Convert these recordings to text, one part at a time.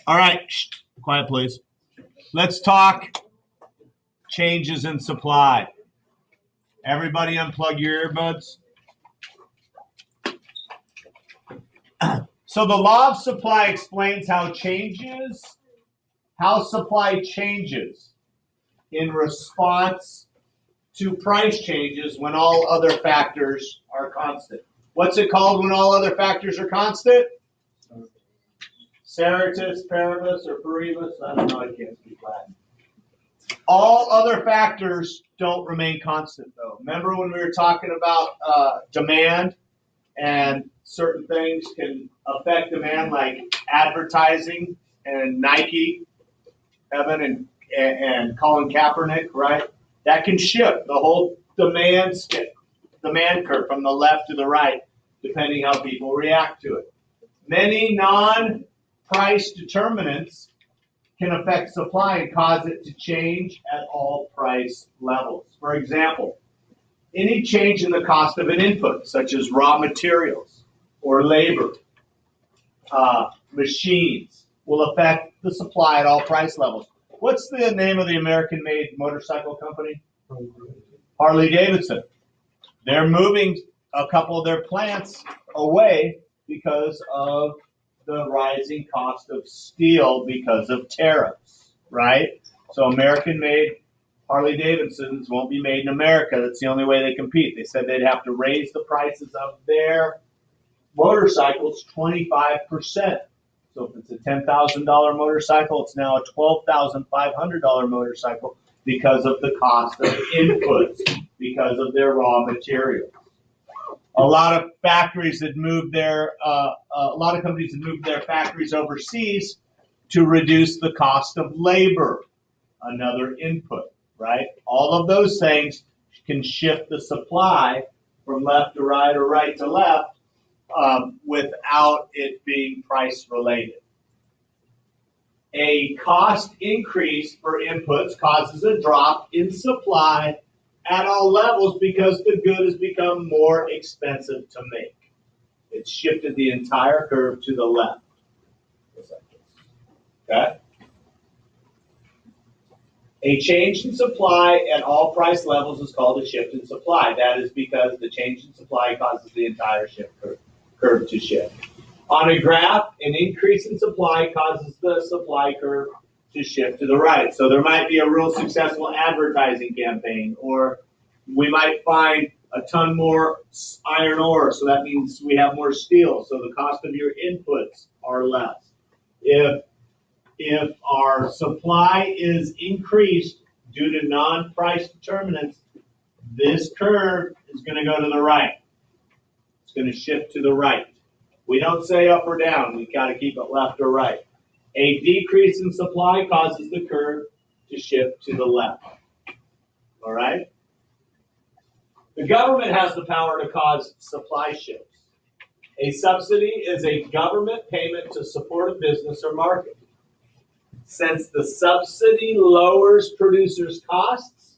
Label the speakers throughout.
Speaker 1: All right, shh, quiet, please. Let's talk changes in supply. Everybody unplug your earbuds. So the law of supply explains how supply changes in response to price changes when all other factors are constant. What's it called when all other factors are constant? Ceteris paribus or paribus? I don't know, I can't speak Latin. All other factors don't remain constant, though. Remember when we were talking about demand and certain things can affect demand, like advertising and Nike, Evan and Colin Kaepernick, right? That can shift the whole demand curve from the left to the right, depending how people react to it. Many non-price determinants can affect supply and cause it to change at all price levels. For example, any change in the cost of an input, such as raw materials or labor, machines, will affect the supply at all price levels. What's the name of the American-made motorcycle company? Harley Davidson. They're moving a couple of their plants away because of the rising cost of steel because of tariffs, right? So American-made Harley Davidsons won't be made in America. That's the only way they compete. They said they'd have to raise the prices of their motorcycles 25%. So if it's a $10,000 motorcycle, it's now a $12,500 motorcycle because of the cost of inputs, because of their raw materials. A lot of factories that moved a lot of companies that moved their factories overseas to reduce the cost of labor, another input, right? All of those things can shift the supply from left to right or right to left without it being price related. A cost increase for inputs causes a drop in supply at all levels because the good has become more expensive to make. It's shifted the entire curve to the left. Okay? A change in supply at all price levels is called a shift in supply. That is because the change in supply causes the entire curve to shift. On a graph, an increase in supply causes the supply curve to shift to the right. So there might be a real successful advertising campaign, or we might find a ton more iron ore, so that means we have more steel, so the cost of your inputs are less. If our supply is increased due to non-price determinants, this curve is going to go to the right. It's going to shift to the right. We don't say up or down. We've got to keep it left or right. A decrease in supply causes the curve to shift to the left. All right? The government has the power to cause supply shifts. A subsidy is a government payment to support a business or market. Since the subsidy lowers producers' costs,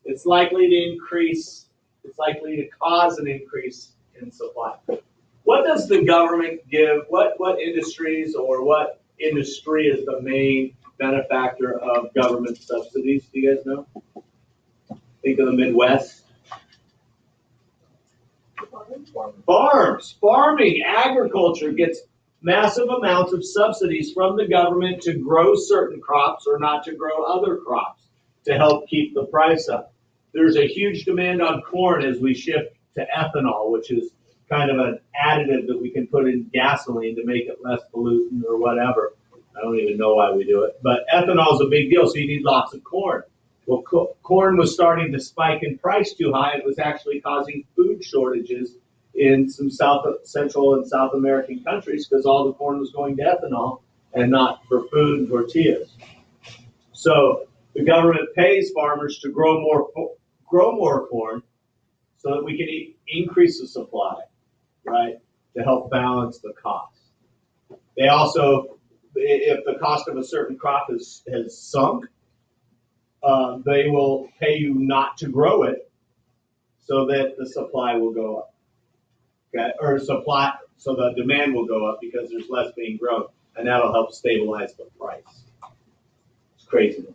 Speaker 1: it's likely to cause an increase in supply. What does the government give? What industries or what industry is the main benefactor of government subsidies? Do you guys know? Think of the Midwest. Farms, farming, agriculture gets massive amounts of subsidies from the government to grow certain crops or not to grow other crops to help keep the price up. There's a huge demand on corn as we shift to ethanol, which is kind of an additive that we can put in gasoline to make it less pollutant or whatever. I don't even know why we do it. But ethanol is a big deal, so you need lots of corn. Well, corn was starting to spike in price too high. It was actually causing food shortages in some Central and South American countries because all the corn was going to ethanol and not for food and tortillas. So the government pays farmers to grow more corn so that we can increase the supply, right, to help balance the cost. They also, if the cost of a certain crop has sunk, they will pay you not to grow it so that the supply will go up. Okay, or so the demand will go up because there's less being grown. and that'll help stabilize the price. It's craziness.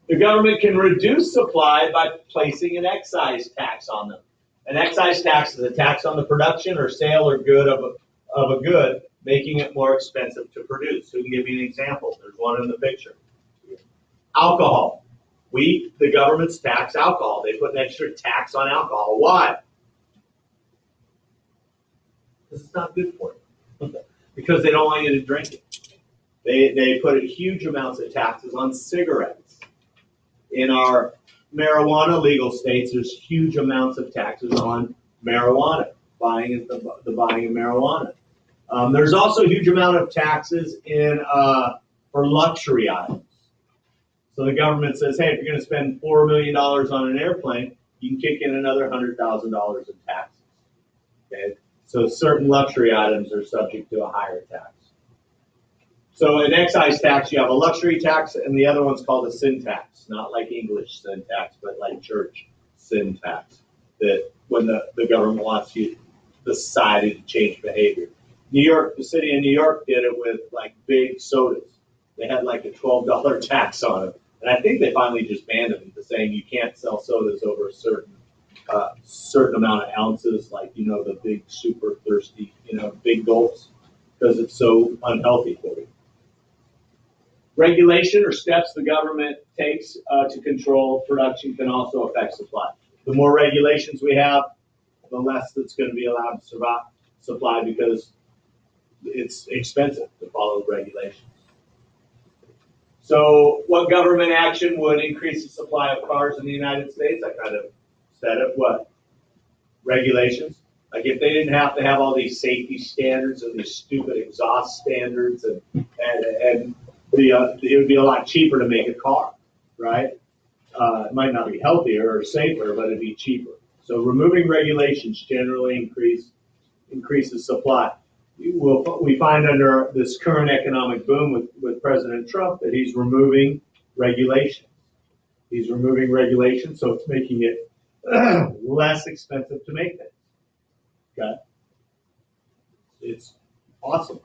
Speaker 1: The government can reduce supply by placing an excise tax on them. An excise tax is a tax on the production or sale or good of a good, making it more expensive to produce. So, we can give you an example. There's one in the picture. Alcohol. The government's tax alcohol. They put an extra tax on alcohol. Why? Because it's not good for you. Because they don't want you to drink it. They put huge amounts of taxes on cigarettes. In our marijuana legal states, there's huge amounts of taxes on marijuana, the buying of marijuana. There's also a huge amount of taxes for luxury items. So the government says, hey, if you're going to spend $4 million on an airplane, you can kick in another $100,000 in taxes. Okay? So certain luxury items are subject to a higher tax. So an excise tax, you have a luxury tax, and the other one's called a sin tax. Not like English sin tax, but like church sin tax. That when the government wants you, the society to change behavior. New York, the city of New York did it with like big sodas. They had like a $12 tax on it. And I think they finally just banned them into saying you can't sell sodas over a certain amount of ounces, like, the big super thirsty, big gulps, because it's so unhealthy for you. Regulation or steps the government takes to control production can also affect supply. The more regulations we have, the less that's going to be allowed to survive supply because it's expensive to follow regulations. So what government action would increase the supply of cars in the United States? I kind of said it. What? Regulations. Like if they didn't have to have all these safety standards and these stupid exhaust standards and it would be a lot cheaper to make a car, right? It might not be healthier or safer, but it'd be cheaper. So removing regulations generally increases supply. We find under this current economic boom with President Trump that he's removing regulations. He's removing regulations, so it's making it less expensive to make things. Okay? It's awesome,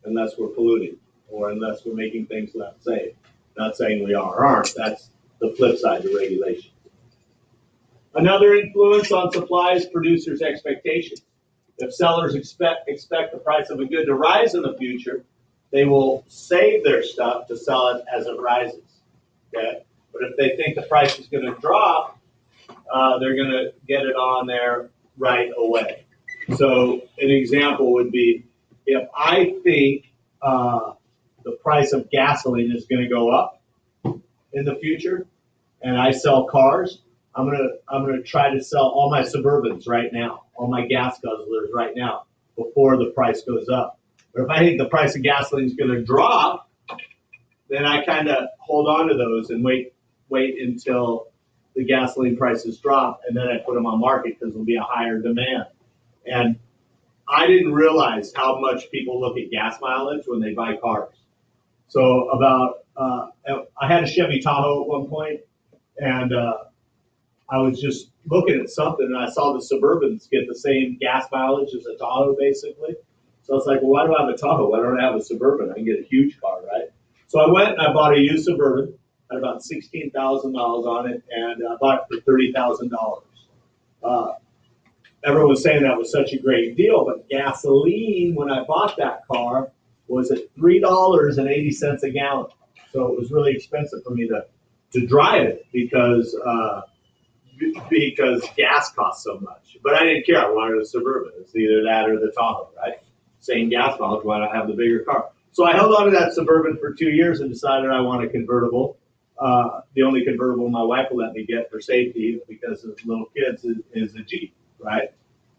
Speaker 1: unless we're polluting or unless we're making things less safe. Not saying we are or aren't. That's the flip side of regulation. Another influence on supply is producers' expectations. If sellers expect the price of a good to rise in the future, they will save their stuff to sell it as it rises. Okay? But if they think the price is going to drop, they're going to get it on there right away. So an example would be if I think the price of gasoline is going to go up in the future, and I sell cars, I'm gonna try to sell all my Suburbans right now, all my gas guzzlers right now, before the price goes up. But if I think the price of gasoline is going to drop, then I kind of hold on to those and wait until the gasoline prices drop, and then I put them on market because there'll be a higher demand. And I didn't realize how much people look at gas mileage when they buy cars. So I had a Chevy Tahoe at one point, and I was just looking at something, and I saw the Suburbans get the same gas mileage as a Tahoe, basically. So I was like, well, why do I have a Tahoe? Why don't I have a Suburban? I can get a huge car, right? So I went and I bought a used Suburban, had about $16,000 on it, and I bought it for $30,000. Everyone was saying that was such a great deal, but gasoline, when I bought that car, was at $3.80 a gallon. So it was really expensive for me to drive it because gas costs so much. But I didn't care. I wanted a Suburban. It's either that or the Tahoe, right? Same gas mileage. Why not have the bigger car? So I held on to that Suburban for 2 years and decided I want a convertible. The only convertible my wife will let me get for safety because of little kids is a Jeep, right?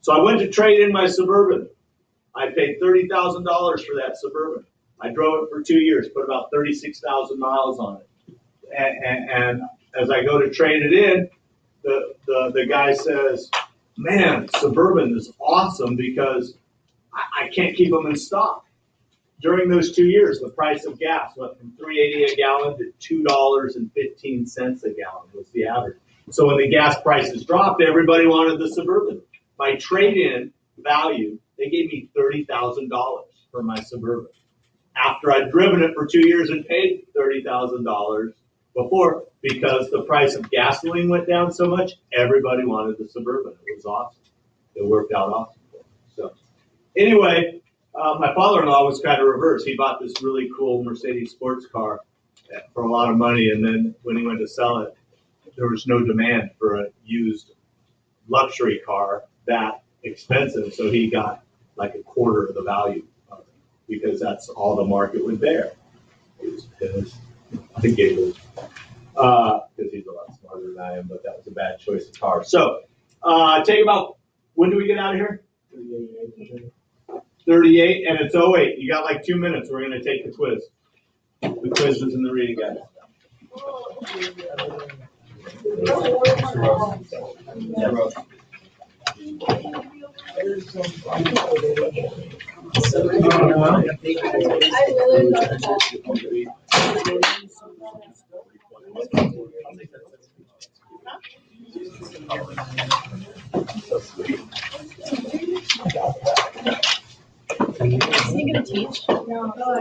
Speaker 1: So I went to trade in my Suburban. I paid $30,000 for that Suburban. I drove it for 2 years, put about 36,000 miles on it. And as I go to trade it in, the guy says, man, Suburban is awesome because I can't keep them in stock. During those 2 years, the price of gas went from $3.80 a gallon to $2.15 a gallon was the average. So when the gas prices dropped, everybody wanted the Suburban. My trade-in value, they gave me $30,000 for my Suburban after I'd driven it for 2 years and paid $30,000 before, because the price of gasoline went down so much, everybody wanted the Suburban. It was awesome. It worked out awesome. So anyway, my father-in-law was kind of reverse. He bought this really cool Mercedes sports car for a lot of money, and then when he went to sell it, there was no demand for a used luxury car that expensive, so he got like a quarter of the value of it because that's all the market would bear. He was pissed. I think he was, because he's a lot smarter than I am, but that was a bad choice of car. So, take about, when do we get out of here? 38, and it's 08. You got like 2 minutes. We're going to take the quiz. The quiz is in the reading guide.
Speaker 2: Is he going to teach? No.